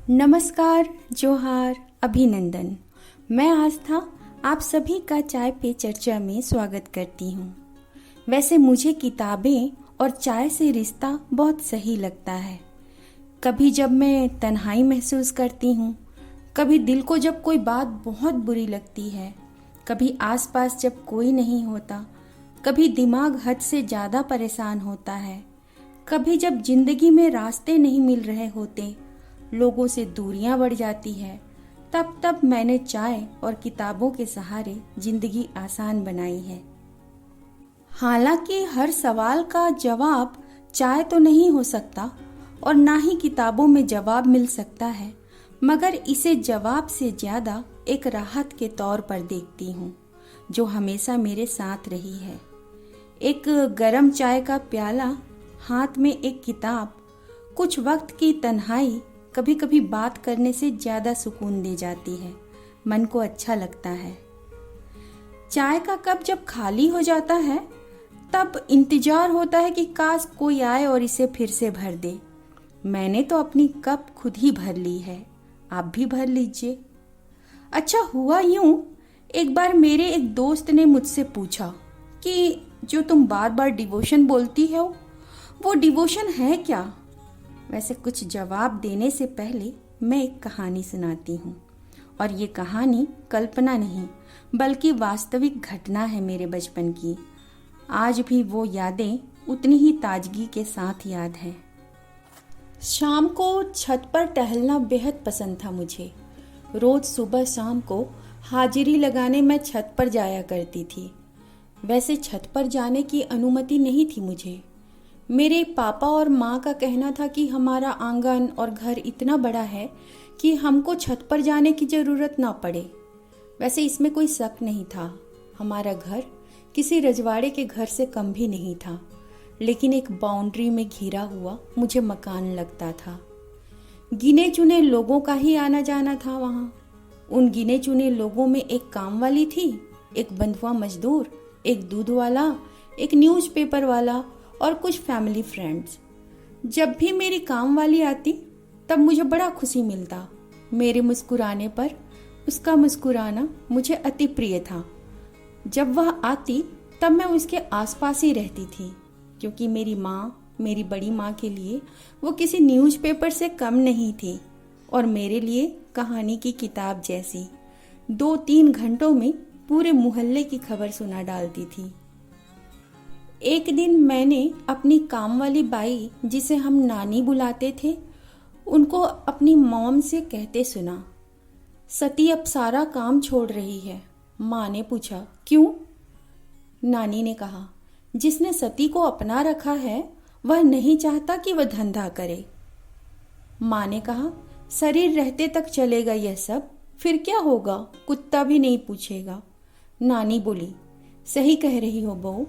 नमस्कार, जोहार, अभिनंदन। मैं आस्था आप सभी का चाय पे चर्चा में स्वागत करती हूँ। वैसे मुझे किताबें और चाय से रिश्ता बहुत सही लगता है। कभी जब मैं तन्हाई महसूस करती हूँ, कभी दिल को जब कोई बात बहुत बुरी लगती है, कभी आसपास जब कोई नहीं होता, कभी दिमाग हद से ज़्यादा परेशान होता है, कभी जब जिंदगी में रास्ते नहीं मिल रहे होते, लोगों से दूरियां बढ़ जाती है, तब मैंने चाय और किताबों के सहारे जिंदगी आसान बनाई है। हालांकि हर सवाल का जवाब चाय तो नहीं हो सकता और ना ही किताबों में जवाब मिल सकता है, मगर इसे जवाब से ज्यादा एक राहत के तौर पर देखती हूँ, जो हमेशा मेरे साथ रही है। एक गरम चाय का प्याला, हाथ में एक किताब, कुछ वक्त की तन्हाई कभी कभी बात करने से ज्यादा सुकून दे जाती है, मन को अच्छा लगता है। चाय का कप जब खाली हो जाता है तब इंतजार होता है कि काश कोई आए और इसे फिर से भर दे। मैंने तो अपनी कप खुद ही भर ली है, आप भी भर लीजिए। अच्छा हुआ यूं, एक बार मेरे एक दोस्त ने मुझसे पूछा कि जो तुम बार बार डिवोशन बोलती हो, वो डिवोशन है क्या? वैसे कुछ जवाब देने से पहले मैं एक कहानी सुनाती हूँ, और ये कहानी कल्पना नहीं बल्कि वास्तविक घटना है मेरे बचपन की। आज भी वो यादें उतनी ही ताजगी के साथ याद है। शाम को छत पर टहलना बेहद पसंद था मुझे। रोज सुबह शाम को हाजिरी लगाने मैं छत पर जाया करती थी। वैसे छत पर जाने की अनुमति नहीं थी मुझे। मेरे पापा और माँ का कहना था कि हमारा आंगन और घर इतना बड़ा है कि हमको छत पर जाने की जरूरत ना पड़े। वैसे इसमें कोई शक नहीं था, हमारा घर किसी रजवाड़े के घर से कम भी नहीं था, लेकिन एक बाउंड्री में घिरा हुआ मुझे मकान लगता था। गिने चुने लोगों का ही आना जाना था वहाँ। उन गिने चुने लोगों में एक काम वाली थी, एक बंधुआ मजदूर, एक दूध वाला, एक न्यूज़पेपर वाला और कुछ फैमिली फ्रेंड्स। जब भी मेरी काम वाली आती तब मुझे बड़ा खुशी मिलता। मेरे मुस्कुराने पर उसका मुस्कुराना मुझे अति प्रिय था। जब वह आती तब मैं उसके आसपास ही रहती थी, क्योंकि मेरी माँ, मेरी बड़ी माँ के लिए वो किसी न्यूज़पेपर से कम नहीं थी और मेरे लिए कहानी की किताब जैसी। 2-3 घंटों में पूरे मोहल्ले की खबर सुना डालती थी। एक दिन मैंने अपनी काम वाली बाई, जिसे हम नानी बुलाते थे, उनको अपनी मॉम से कहते सुना, सती अब सारा काम छोड़ रही है। माँ ने पूछा, क्यों? नानी ने कहा, जिसने सती को अपना रखा है वह नहीं चाहता कि वह धंधा करे। माँ ने कहा, शरीर रहते तक चलेगा यह सब, फिर क्या होगा, कुत्ता भी नहीं पूछेगा। नानी बोली, सही कह रही हो बहू।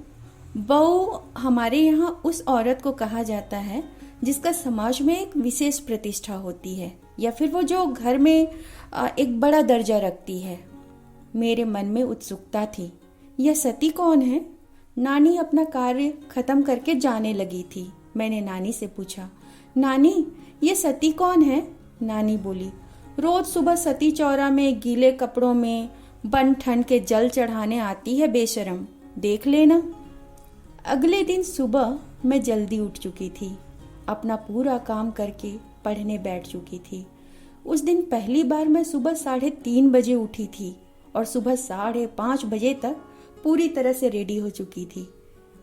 बहू हमारे यहाँ उस औरत को कहा जाता है जिसका समाज में एक विशेष प्रतिष्ठा होती है, या फिर वो जो घर में एक बड़ा दर्जा रखती है। मेरे मन में उत्सुकता थी, यह सती कौन है? नानी अपना कार्य खत्म करके जाने लगी थी। मैंने नानी से पूछा, नानी ये सती कौन है? नानी बोली, रोज सुबह सती चौरा में गीले कपड़ों में बन ठंड के जल चढ़ाने आती है बेशरम, देख लेना। अगले दिन सुबह मैं जल्दी उठ चुकी थी, अपना पूरा काम करके पढ़ने बैठ चुकी थी। उस दिन पहली बार मैं सुबह 3:30 बजे उठी थी और सुबह 5:30 बजे तक पूरी तरह से रेडी हो चुकी थी।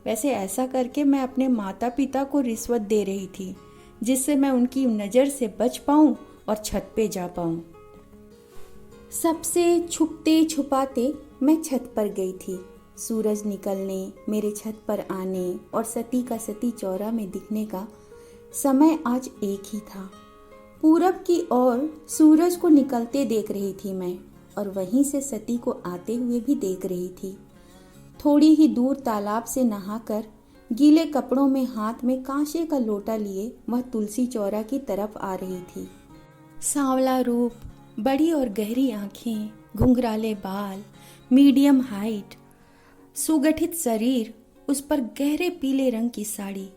वैसे ऐसा करके मैं अपने माता पिता को रिश्वत दे रही थी, जिससे मैं उनकी नज़र से बच पाऊँ और छत पे जा पाऊँ। सबसे छुपते छुपाते मैं छत पर गई थी। सूरज निकलने, मेरे छत पर आने और सती का सती चौरा में दिखने का समय आज एक ही था। पूरब की ओर सूरज को निकलते देख रही थी मैं, और वहीं से सती को आते हुए भी देख रही थी। थोड़ी ही दूर तालाब से नहाकर गीले कपड़ों में हाथ में कांसे का लोटा लिए वह तुलसी चौरा की तरफ आ रही थी। सांवला रूप, बड़ी और गहरी आंखें, घुंघराले बाल, मीडियम हाइट, सुगठित शरीर, उस पर गहरे पीले रंग की साड़ी,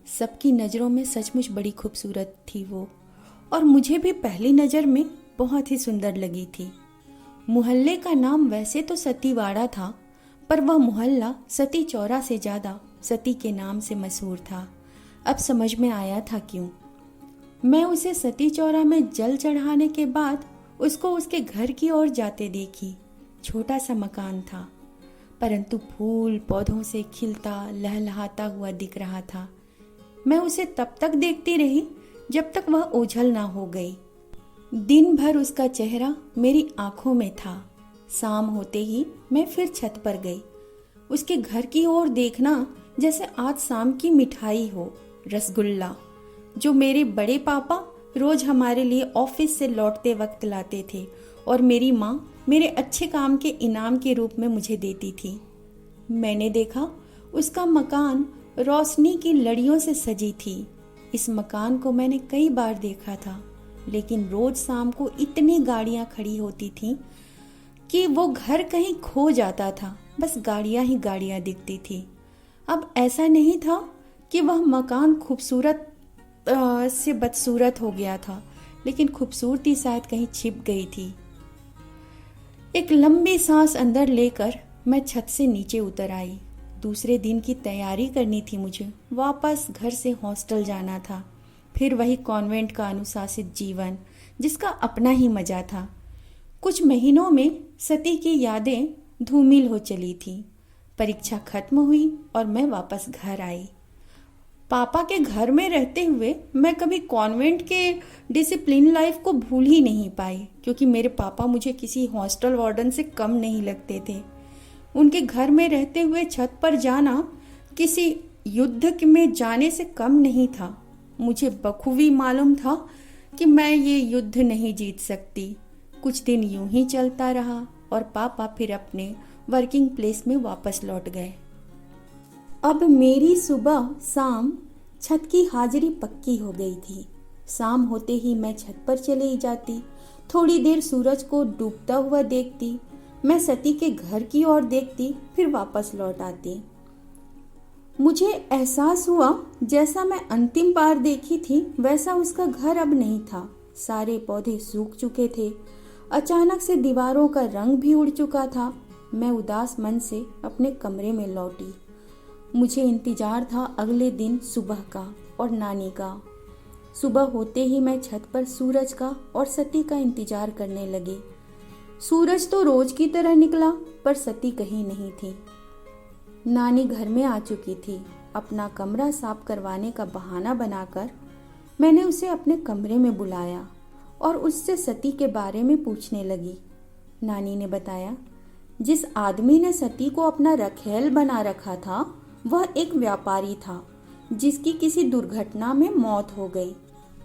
सबकी नज़रों में सचमुच बड़ी खूबसूरत थी वो। और मुझे भी पहली नज़र में बहुत ही सुंदर लगी थी। मोहल्ले का नाम वैसे तो सतीवाड़ा था, पर वह मोहल्ला सती चौरा से ज़्यादा सती के नाम से मशहूर था। अब समझ में आया था क्यों। मैं उसे सती चौरा में जल चढ़ाने के बाद उसको उसके घर की ओर जाते देखी। छोटा सा मकान था, परंतु फूल पौधों से खिलता लहलहाता हुआ दिख रहा था। मैं उसे तब तक देखती रही जब तक वह ओझल ना हो गई। दिन भर उसका चेहरा मेरी आंखों में था। शाम होते ही मैं फिर छत पर गई। उसके घर की ओर देखना जैसे आज शाम की मिठाई हो, रसगुल्ला, जो मेरे बड़े पापा रोज हमारे लिए ऑफिस से लौटते वक्त लाते थे और मेरी माँ मेरे अच्छे काम के इनाम के रूप में मुझे देती थी। मैंने देखा उसका मकान रोशनी की लड़ियों से सजी थी। इस मकान को मैंने कई बार देखा था, लेकिन रोज शाम को इतनी गाड़ियां खड़ी होती थीं कि वो घर कहीं खो जाता था। बस गाड़ियां ही गाड़ियां दिखती थी। अब ऐसा नहीं था कि वह मकान खूबसूरत से बदसूरत हो गया था, लेकिन खूबसूरती शायद कहीं छिप गई थी। एक लंबी सांस अंदर लेकर मैं छत से नीचे उतर आई। दूसरे दिन की तैयारी करनी थी मुझे। वापस घर से हॉस्टल जाना था। फिर वही कॉन्वेंट का अनुशासित जीवन, जिसका अपना ही मजा था। कुछ महीनों में सती की यादें धूमिल हो चली थी। परीक्षा खत्म हुई और मैं वापस घर आई। पापा के घर में रहते हुए मैं कभी कॉन्वेंट के डिसिप्लिन लाइफ को भूल ही नहीं पाई, क्योंकि मेरे पापा मुझे किसी हॉस्टल वार्डन से कम नहीं लगते थे। उनके घर में रहते हुए छत पर जाना किसी युद्ध में जाने से कम नहीं था। मुझे बखूबी मालूम था कि मैं ये युद्ध नहीं जीत सकती। कुछ दिन यूं ही चलता रहा और पापा फिर अपने वर्किंग प्लेस में वापस लौट गए। अब मेरी सुबह शाम छत की हाजिरी पक्की हो गई थी। शाम होते ही मैं छत पर चली जाती, थोड़ी देर सूरज को डूबता हुआ देखती, मैं सती के घर की ओर देखती, फिर वापस लौट आती। मुझे एहसास हुआ जैसा मैं अंतिम बार देखी थी वैसा उसका घर अब नहीं था। सारे पौधे सूख चुके थे। अचानक से दीवारों का रंग भी उड़ चुका था। मैं उदास मन से अपने कमरे में लौटी। मुझे इंतजार था अगले दिन सुबह का और नानी का। सुबह होते ही मैं छत पर सूरज का और सती का इंतजार करने लगी। सूरज तो रोज की तरह निकला, पर सती कहीं नहीं थी। नानी घर में आ चुकी थी। अपना कमरा साफ करवाने का बहाना बनाकर मैंने उसे अपने कमरे में बुलाया और उससे सती के बारे में पूछने लगी। नानी ने बताया, जिस आदमी ने सती को अपना रखैल बना रखा था वह एक व्यापारी था, जिसकी किसी दुर्घटना में मौत हो गई।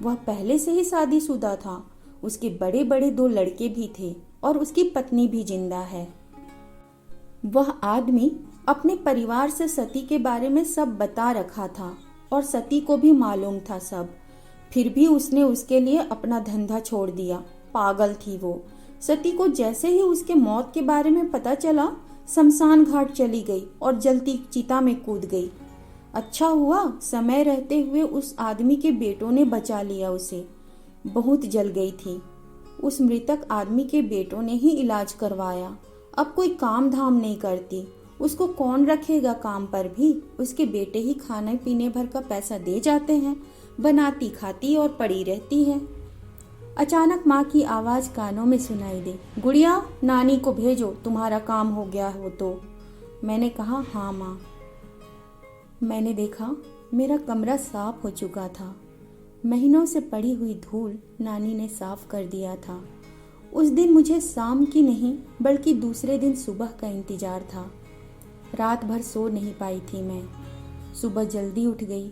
वह पहले से ही शादीशुदा था। उसके बड़े बड़े 2 लड़के भी थे और उसकी पत्नी भी जिंदा है। वह आदमी अपने परिवार से सती के बारे में सब बता रखा था और सती को भी मालूम था सब। फिर भी उसने उसके लिए अपना धंधा छोड़ दिया। पागल थी वो। सती को जैसे ही उसके मौत के बारे में पता चला, शमशान घाट चली गई और जलती चिता में कूद गई। अच्छा हुआ समय रहते हुए उस आदमी के बेटों ने बचा लिया उसे। बहुत जल गई थी। उस मृतक आदमी के बेटों ने ही इलाज करवाया। अब कोई काम धाम नहीं करती। उसको कौन रखेगा काम पर भी। उसके बेटे ही खाने पीने भर का पैसा दे जाते हैं। बनाती खाती और पड़ी रहती है। अचानक माँ की आवाज कानों में सुनाई दी, गुड़िया नानी को भेजो, तुम्हारा काम हो गया हो तो। मैंने कहा, हाँ माँ। मैंने देखा मेरा कमरा साफ हो चुका था। महीनों से पड़ी हुई धूल नानी ने साफ कर दिया था। उस दिन मुझे शाम की नहीं बल्कि दूसरे दिन सुबह का इंतजार था। रात भर सो नहीं पाई थी मैं। सुबह जल्दी उठ गई।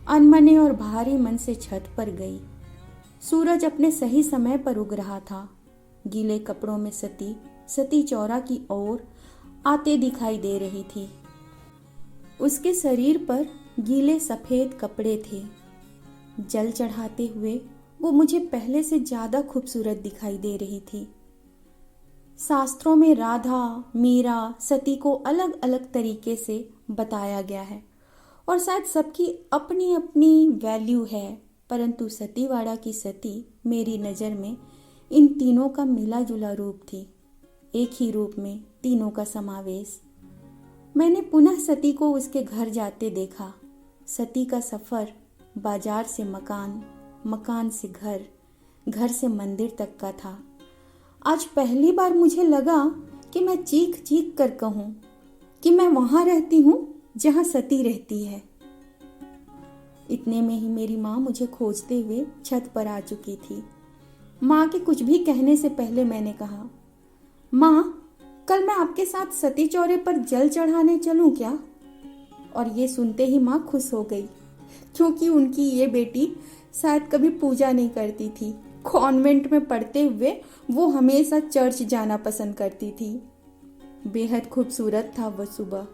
अनमने और भारी मन से छत पर गई। सूरज अपने सही समय पर उग रहा था। गीले कपड़ों में सती चौरा की ओर आते दिखाई दे रही थी। उसके शरीर पर गीले सफेद कपड़े थे। जल चढ़ाते हुए वो मुझे पहले से ज्यादा खूबसूरत दिखाई दे रही थी। शास्त्रों में राधा, मीरा, सती को अलग अलग तरीके से बताया गया है और शायद सबकी अपनी अपनी वैल्यू है, परंतु सतीवाड़ा की सती मेरी नज़र में इन तीनों का मिला जुला रूप थी। एक ही रूप में तीनों का समावेश। मैंने पुनः सती को उसके घर जाते देखा। सती का सफ़र बाजार से मकान, मकान से घर, घर से मंदिर तक का था। आज पहली बार मुझे लगा कि मैं चीख चीख कर कहूँ कि मैं वहाँ रहती हूँ जहाँ सती रहती है। इतने में ही मेरी माँ मुझे खोजते हुए छत पर आ चुकी थी। माँ के कुछ भी कहने से पहले मैंने कहा, माँ, कल मैं आपके साथ सती चौरे पर जल चढ़ाने चलूं क्या? और ये सुनते ही माँ खुश हो गई, क्योंकि उनकी ये बेटी शायद कभी पूजा नहीं करती थी। कॉन्वेंट में पढ़ते हुए वो हमेशा चर्च जाना पसंद करती थी। बेहद खूबसूरत था वह सुबह।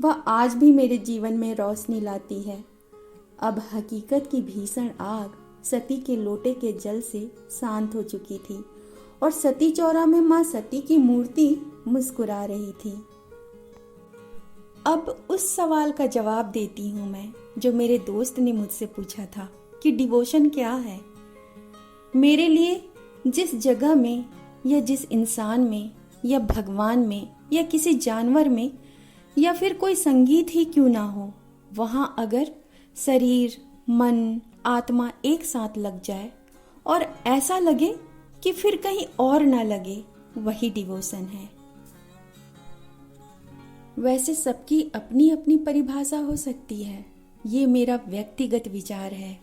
वह आज भी मेरे जीवन में रोशनी लाती है। अब हकीकत की भीषण आग सती के लोटे के जल से शांत हो चुकी थी और सती चौरा में माँ सती की मूर्ति मुस्कुरा रही थी। अब उस सवाल का जवाब देती हूँ मैं, जो मेरे दोस्त ने मुझसे पूछा था कि डिवोशन क्या है। मेरे लिए जिस जगह में या जिस इंसान में या भगवान में या किसी जानवर में या फिर कोई संगीत ही क्यों ना हो, वहाँ अगर शरीर, मन, आत्मा एक साथ लग जाए और ऐसा लगे कि फिर कहीं और ना लगे, वही डिवोशन है। वैसे सबकी अपनी अपनी परिभाषा हो सकती है, ये मेरा व्यक्तिगत विचार है।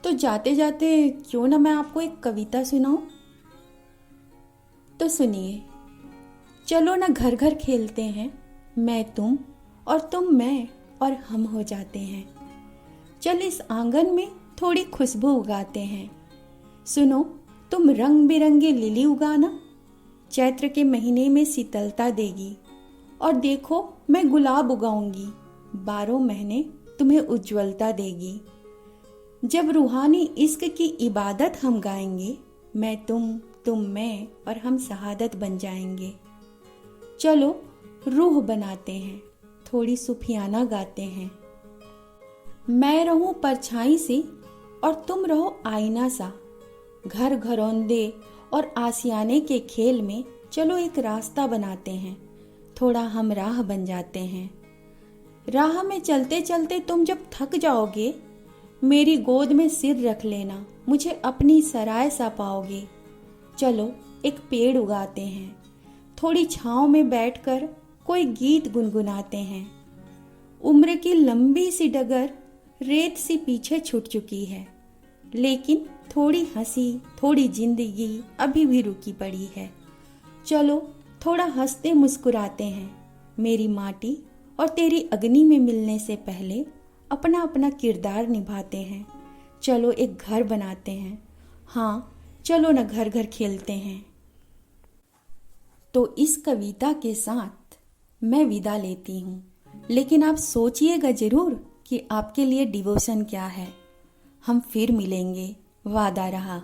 तो जाते जाते क्यों ना मैं आपको एक कविता सुनाऊं? तो सुनिए। चलो ना घर घर खेलते हैं, मैं तुम और तुम मैं और हम हो जाते हैं। चल इस आंगन में थोड़ी खुशबू उगाते हैं। सुनो, तुम रंग बिरंगे लिली उगाना, चैत्र के महीने में शीतलता देगी। और देखो, मैं गुलाब उगाऊंगी, 12 महीने तुम्हें उज्ज्वलता देगी। जब रूहानी इश्क की इबादत हम गाएंगे, मैं तुम मैं और हम शहादत बन जाएंगे। चलो रूह बनाते हैं, थोड़ी सुफियाना गाते हैं। मैं रहूं परछाई सी और तुम रहो आईना सा। घर घरौंदे और आसियाने के खेल में चलो एक रास्ता बनाते हैं, थोड़ा हम राह बन जाते हैं। राह में चलते चलते तुम जब थक जाओगे, मेरी गोद में सिर रख लेना, मुझे अपनी सराय सा पाओगे। चलो एक पेड़ उगाते हैं, थोड़ी छांव में बैठकर कोई गीत गुनगुनाते हैं। उम्र की लंबी सी डगर रेत सी पीछे छूट चुकी है, लेकिन थोड़ी हंसी, थोड़ी जिंदगी अभी भी रुकी पड़ी है। चलो थोड़ा हंसते मुस्कुराते हैं। मेरी माटी और तेरी अग्नि में मिलने से पहले अपना अपना किरदार निभाते हैं। चलो एक घर बनाते हैं। हाँ, चलो ना घर घर खेलते हैं। तो इस कविता के साथ मैं विदा लेती हूँ, लेकिन आप सोचिएगा जरूर कि आपके लिए डिवोशन क्या है। हम फिर मिलेंगे, वादा रहा।